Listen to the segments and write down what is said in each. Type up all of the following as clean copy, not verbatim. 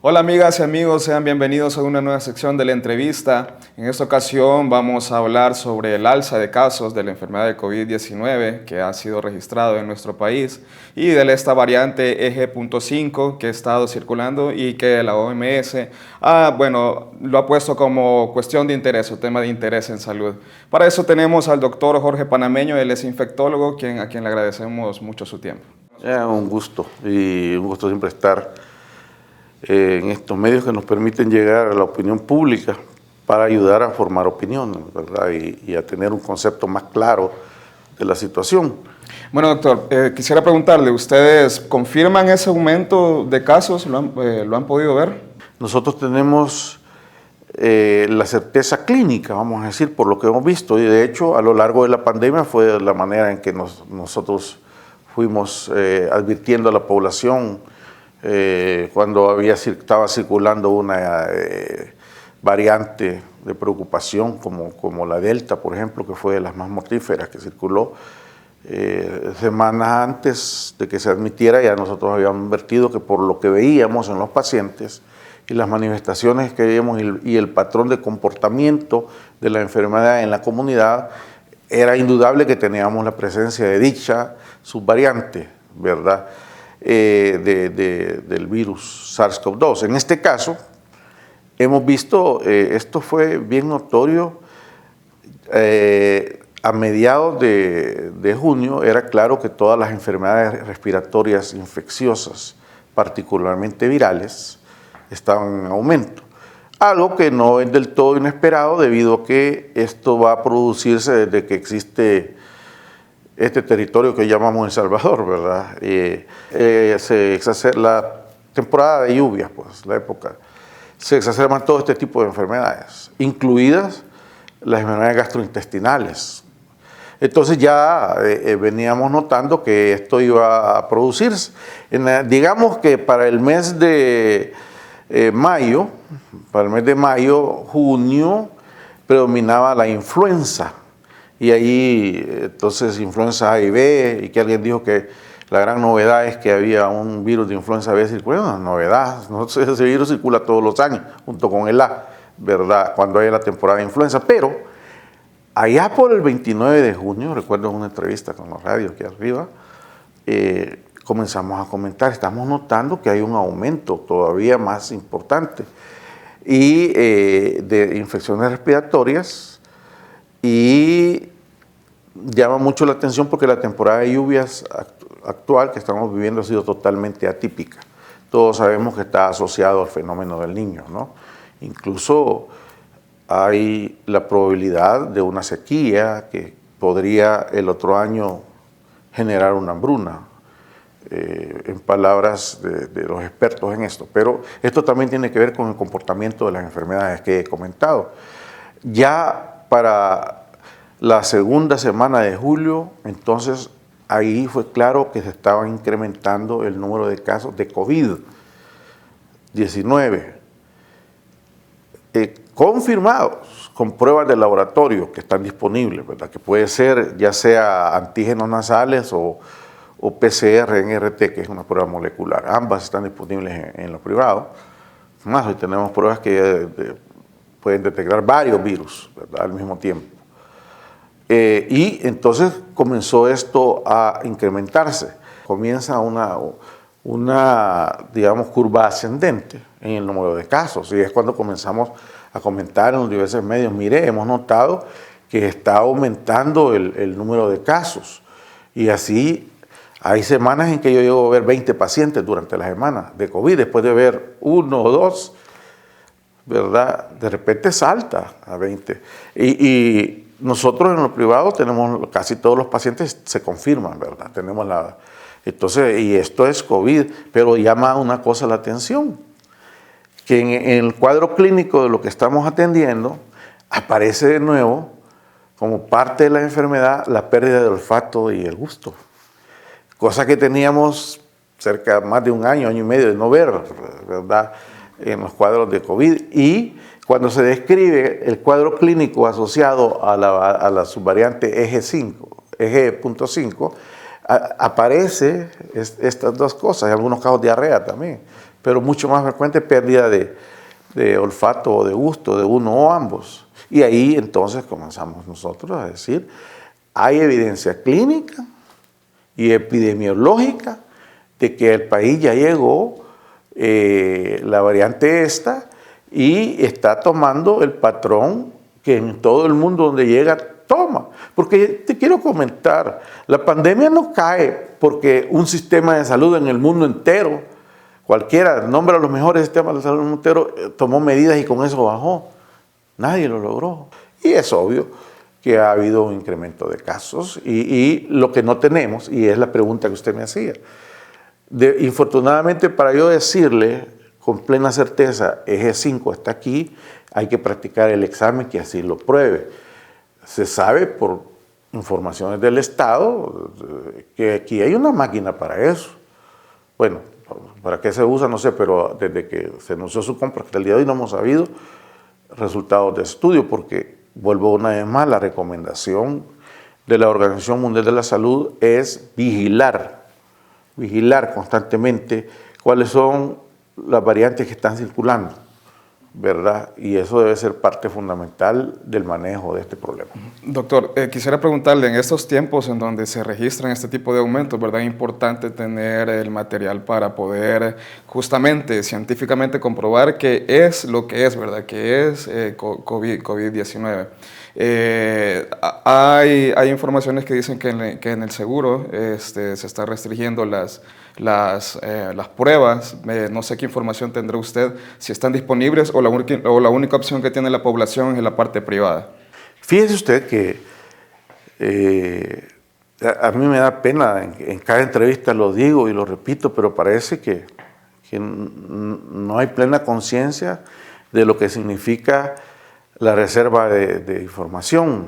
Hola amigas y amigos, sean bienvenidos a una nueva sección de la entrevista. En esta ocasión vamos a hablar sobre el alza de casos de la enfermedad de COVID-19 que ha sido registrado en nuestro país y de esta variante EG.5 que ha estado circulando y que la OMS lo ha puesto como cuestión de interés o tema de interés en salud. Para eso tenemos al doctor Jorge Panameño, él es infectólogo, a quien le agradecemos mucho su tiempo. Un gusto siempre estar en estos medios que nos permiten llegar a la opinión pública para ayudar a formar opinión, ¿verdad? Y a tener un concepto más claro de la situación. Bueno, doctor, quisiera preguntarle, ¿ustedes confirman ese aumento de casos? ¿Lo han podido ver? Nosotros tenemos la certeza clínica, vamos a decir, por lo que hemos visto, y de hecho a lo largo de la pandemia fue la manera en que nosotros fuimos advirtiendo a la población cuando estaba circulando una variante de preocupación como la Delta, por ejemplo, que fue de las más mortíferas que circuló. Semanas antes de que se admitiera, ya nosotros habíamos advertido que por lo que veíamos en los pacientes y las manifestaciones que veíamos y el patrón de comportamiento de la enfermedad en la comunidad, era indudable que teníamos la presencia de dicha subvariante, ¿verdad?, del virus SARS-CoV-2. En este caso, hemos visto, esto fue bien notorio, a mediados de junio era claro que todas las enfermedades respiratorias infecciosas, particularmente virales, estaban en aumento. Algo que no es del todo inesperado debido a que esto va a producirse desde que existe este territorio que llamamos El Salvador, ¿verdad? Se exacerba la temporada de lluvias, pues, la época, se exacerban todo este tipo de enfermedades, incluidas las enfermedades gastrointestinales. Entonces ya veníamos notando que esto iba a producirse. Digamos que para el mes de mayo, junio, predominaba la influenza. Y ahí, entonces, influenza A y B, y que alguien dijo que la gran novedad es que había un virus de influenza B circulando. Una novedad, ese virus circula todos los años, junto con el A, ¿verdad?, cuando hay la temporada de influenza. Pero allá por el 29 de junio, recuerdo en una entrevista con la radio aquí arriba, comenzamos a comentar, estamos notando que hay un aumento todavía más importante y de infecciones respiratorias. Y llama mucho la atención porque la temporada de lluvias actual que estamos viviendo ha sido totalmente atípica. Todos sabemos que está asociado al fenómeno del Niño, ¿no? Incluso hay la probabilidad de una sequía que podría el otro año generar una hambruna, en palabras de los expertos en esto. Pero esto también tiene que ver con el comportamiento de las enfermedades que he comentado. Ya para la segunda semana de julio, entonces ahí fue claro que se estaba incrementando el número de casos de COVID-19 confirmados con pruebas de laboratorio que están disponibles, ¿verdad?, que puede ser ya sea antígenos nasales o PCR en RT, que es una prueba molecular. Ambas están disponibles en lo privado. Más, hoy tenemos pruebas que pueden detectar varios virus, ¿verdad?, al mismo tiempo. Y entonces comenzó esto a incrementarse. Comienza una, digamos, curva ascendente en el número de casos. Y es cuando comenzamos a comentar en los diversos medios, mire, hemos notado que está aumentando el número de casos. Y así hay semanas en que yo llego a ver 20 pacientes durante la semana de COVID, después de ver 1 o 2, ¿verdad? De repente salta a 20. Y nosotros en lo privado tenemos casi todos los pacientes se confirman, ¿verdad? Entonces, y esto es COVID, pero llama una cosa la atención, que en el cuadro clínico de lo que estamos atendiendo aparece de nuevo como parte de la enfermedad la pérdida del olfato y el gusto, cosa que teníamos cerca de más de un año y medio de no ver, ¿verdad?, en los cuadros de COVID. Y cuando se describe el cuadro clínico asociado a la subvariante EG.5, aparece estas dos cosas, en algunos casos diarrea también, pero mucho más frecuente pérdida de olfato o de gusto de uno o ambos. Y ahí entonces comenzamos nosotros a decir, hay evidencia clínica y epidemiológica de que el país ya llegó la variante esta y está tomando el patrón que en todo el mundo donde llega toma. Porque te quiero comentar, la pandemia no cae porque un sistema de salud en el mundo entero, cualquiera, nombra los mejores sistemas de salud en el mundo entero, tomó medidas y con eso bajó. Nadie lo logró. Y es obvio que ha habido un incremento de casos y lo que no tenemos, y es la pregunta que usted me hacía, infortunadamente para yo decirle con plena certeza, eje 5 está aquí, hay que practicar el examen que así lo pruebe. Se sabe por informaciones del Estado que aquí hay una máquina para eso. Bueno, ¿para qué se usa? No sé, pero desde que se anunció su compra hasta el día de hoy no hemos sabido resultados de estudio, porque vuelvo una vez más, la recomendación de la Organización Mundial de la Salud es vigilar constantemente cuáles son las variantes que están circulando, ¿verdad? Y eso debe ser parte fundamental del manejo de este problema. Doctor, quisiera preguntarle, en estos tiempos en donde se registran este tipo de aumentos, ¿verdad? Es importante tener el material para poder justamente, científicamente comprobar qué es lo que es, ¿verdad? Que es COVID-19. Hay informaciones que dicen que en el seguro se está restringiendo las pruebas. No sé qué información tendrá usted, si están disponibles o la única opción que tiene la población es la parte privada. Fíjese usted que a mí me da pena, en cada entrevista lo digo y lo repito, pero parece que no hay plena conciencia de lo que significa la reserva de información.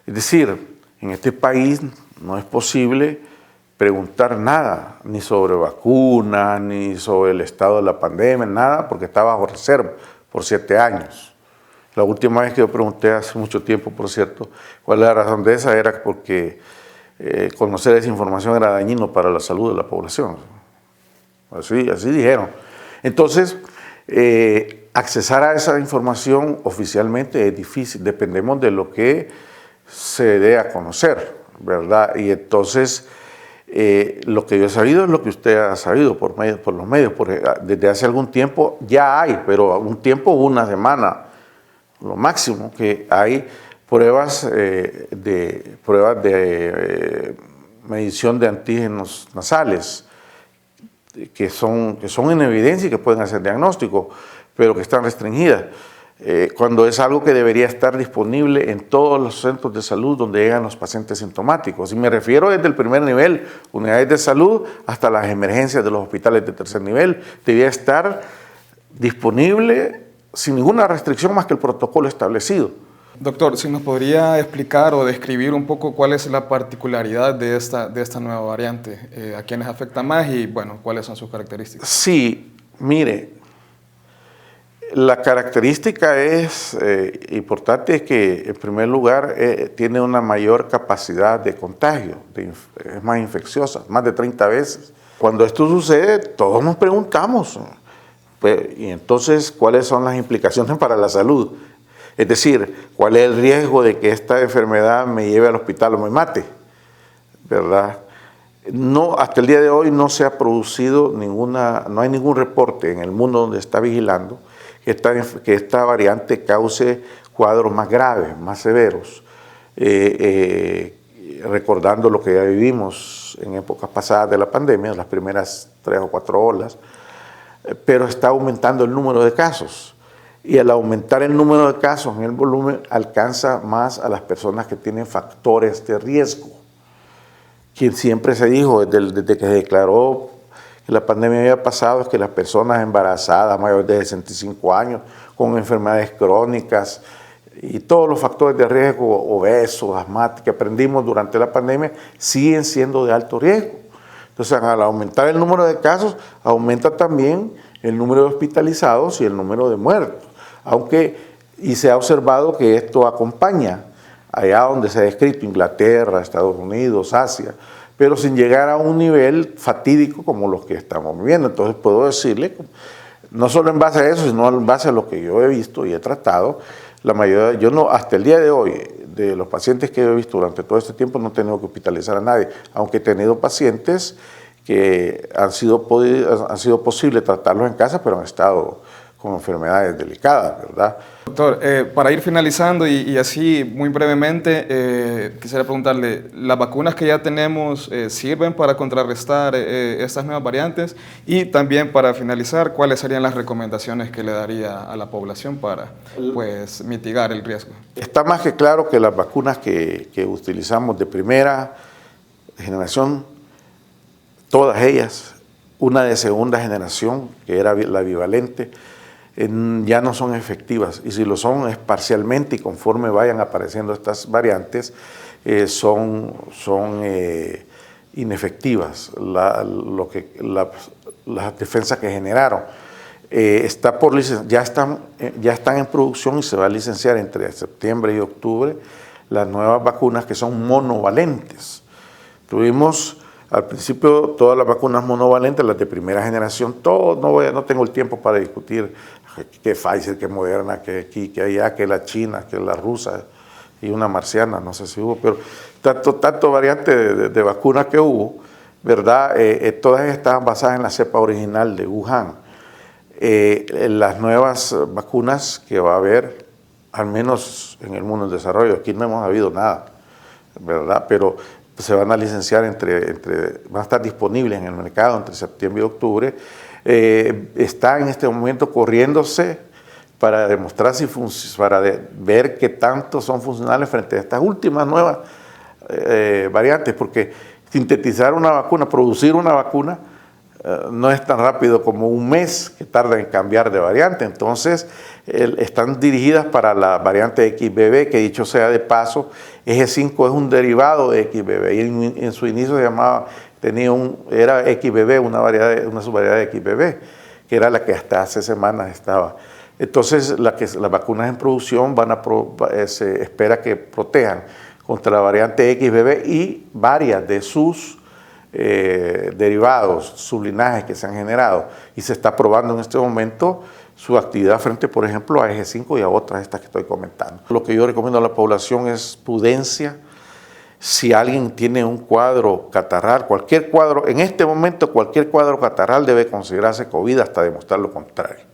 Es decir, en este país no es posible preguntar nada, ni sobre vacunas, ni sobre el estado de la pandemia, nada, porque está bajo reserva por 7 años. La última vez que yo pregunté, hace mucho tiempo, por cierto, cuál es la razón de esa, era porque conocer esa información era dañino para la salud de la población. Así dijeron. Entonces, accesar a esa información oficialmente es difícil, dependemos de lo que se dé a conocer, ¿verdad? Y entonces, lo que yo he sabido es lo que usted ha sabido por los medios, porque desde hace algún tiempo ya hay, pero algún tiempo, una semana, lo máximo, que hay pruebas de medición de antígenos nasales que son en evidencia y que pueden hacer diagnóstico, pero que están restringidas. Cuando es algo que debería estar disponible en todos los centros de salud donde llegan los pacientes sintomáticos. Y me refiero desde el primer nivel, unidades de salud, hasta las emergencias de los hospitales de tercer nivel, debería estar disponible sin ninguna restricción más que el protocolo establecido. Doctor, si nos podría explicar o describir un poco cuál es la particularidad de esta nueva variante, a quiénes afecta más y, bueno, cuáles son sus características. Sí, mire, la característica es importante, es que en primer lugar tiene una mayor capacidad de contagio, es más infecciosa, más de 30 veces. Cuando esto sucede, todos nos preguntamos, y entonces, ¿cuáles son las implicaciones para la salud? Es decir, ¿cuál es el riesgo de que esta enfermedad me lleve al hospital o me mate? ¿Verdad? No, hasta el día de hoy no se ha producido no hay ningún reporte en el mundo donde está vigilando que esta variante cause cuadros más graves, más severos, recordando lo que ya vivimos en épocas pasadas de la pandemia, las primeras 3 o 4 olas, pero está aumentando el número de casos. Y al aumentar el número de casos en el volumen, alcanza más a las personas que tienen factores de riesgo. Quien siempre se dijo desde que se declaró que la pandemia había pasado es que las personas embarazadas, mayores de 65 años, con enfermedades crónicas y todos los factores de riesgo, obesos, asmáticos, que aprendimos durante la pandemia, siguen siendo de alto riesgo. Entonces, al aumentar el número de casos, aumenta también el número de hospitalizados y el número de muertos. Y se ha observado que esto acompaña allá donde se ha descrito, Inglaterra, Estados Unidos, Asia, pero sin llegar a un nivel fatídico como los que estamos viviendo. Entonces puedo decirle, no solo en base a eso, sino en base a lo que yo he visto y he tratado, la mayoría, yo no, hasta el día de hoy, de los pacientes que he visto durante todo este tiempo, no he tenido que hospitalizar a nadie, aunque he tenido pacientes que han sido posible tratarlos en casa, pero han estado con enfermedades delicadas, ¿verdad? Doctor, para ir finalizando y así muy brevemente, quisiera preguntarle, ¿las vacunas que ya tenemos sirven para contrarrestar estas nuevas variantes? Y también para finalizar, ¿cuáles serían las recomendaciones que le daría a la población para pues, mitigar el riesgo? Está más que claro que las vacunas que utilizamos de primera generación, todas ellas, una de segunda generación, que era la bivalente, ya no son efectivas, y si lo son es parcialmente, y conforme vayan apareciendo estas variantes son inefectivas las defensas que generaron. Ya están en producción y se va a licenciar entre septiembre y octubre las nuevas vacunas que son monovalentes. Tuvimos al principio todas las vacunas monovalentes, las de primera generación, no tengo el tiempo para discutir que Pfizer, que Moderna, que aquí, que allá, que la China, que la rusa y una marciana, no sé si hubo, pero tanto variante de vacunas que hubo, ¿verdad? Todas estaban basadas en la cepa original de Wuhan. Las nuevas vacunas que va a haber, al menos en el mundo del desarrollo, aquí no hemos habido nada, ¿verdad? Pero se van a licenciar van a estar disponibles en el mercado entre septiembre y octubre. Está en este momento corriéndose para demostrar para ver qué tanto son funcionales frente a estas últimas nuevas variantes, porque sintetizar una vacuna, producir una vacuna, no es tan rápido como un mes que tarda en cambiar de variante. Entonces están dirigidas para la variante XBB, que dicho sea de paso, eje 5 es un derivado de XBB, y en su inicio se llamaba, era XBB, una subvariedad de XBB, que era la que hasta hace semanas estaba. Entonces las vacunas en producción se espera que protejan contra la variante XBB y varias de sus derivados, sublinajes que se han generado, y se está probando en este momento su actividad frente, por ejemplo, a eje 5 y a otras estas que estoy comentando. Lo que yo recomiendo a la población es prudencia. Si alguien tiene un cuadro catarral, cualquier cuadro, en este momento cualquier cuadro catarral debe considerarse COVID hasta demostrar lo contrario,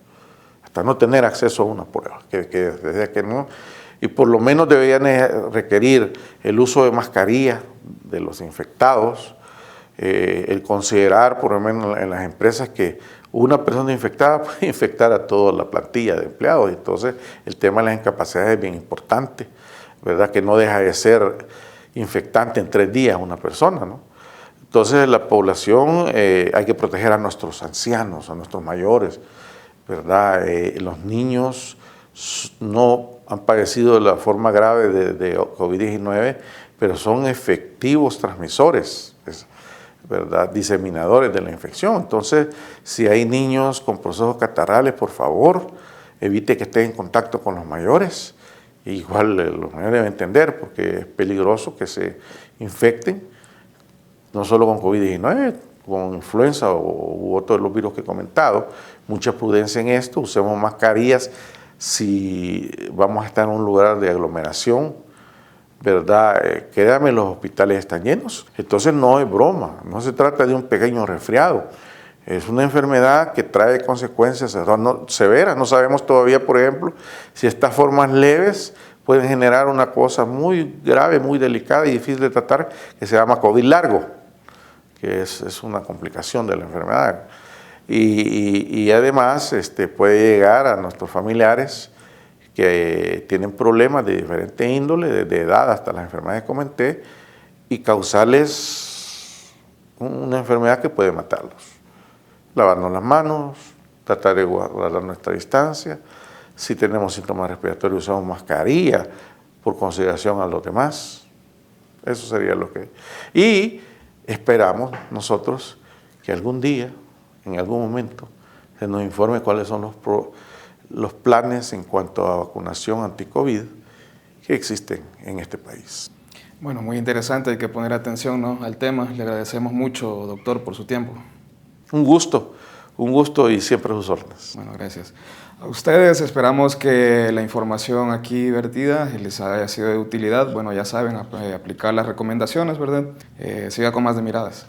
hasta no tener acceso a una prueba, que no, y por lo menos deberían requerir el uso de mascarilla de los infectados, el considerar, por lo menos en las empresas, que una persona infectada puede infectar a toda la plantilla de empleados. Entonces, el tema de las incapacidades es bien importante, ¿verdad? Que no deja de ser infectante en 3 días una persona, ¿no? Entonces, la población, hay que proteger a nuestros ancianos, a nuestros mayores, ¿verdad? Los niños no han padecido de la forma grave de COVID-19, pero son efectivos transmisores, ¿verdad? Diseminadores de la infección. Entonces, si hay niños con procesos catarrales, por favor, evite que estén en contacto con los mayores. Igual los mayores deben entender, porque es peligroso que se infecten, no solo con COVID-19, con influenza u otros de los virus que he comentado. Mucha prudencia en esto, usemos mascarillas si vamos a estar en un lugar de aglomeración, ¿verdad? Créame, los hospitales están llenos. Entonces no es broma, no se trata de un pequeño resfriado. Es una enfermedad que trae consecuencias severas. No sabemos todavía, por ejemplo, si estas formas leves pueden generar una cosa muy grave, muy delicada y difícil de tratar, que se llama COVID largo, que es una complicación de la enfermedad. Y además puede llegar a nuestros familiares que tienen problemas de diferente índole, de edad hasta las enfermedades que comenté, y causarles una enfermedad que puede matarlos. Lavarnos las manos, tratar de guardar nuestra distancia. Si tenemos síntomas respiratorios, usamos mascarilla por consideración a los demás. Eso sería lo que... Y esperamos nosotros que algún día, en algún momento, se nos informe cuáles son los planes en cuanto a vacunación anti-COVID que existen en este país. Bueno, muy interesante, hay que poner atención, ¿no?, al tema. Le agradecemos mucho, doctor, por su tiempo. Un gusto y siempre a sus órdenes. Bueno, gracias. A ustedes esperamos que la información aquí vertida les haya sido de utilidad. Bueno, ya saben, aplicar las recomendaciones, ¿verdad? Siga con más de Miradas.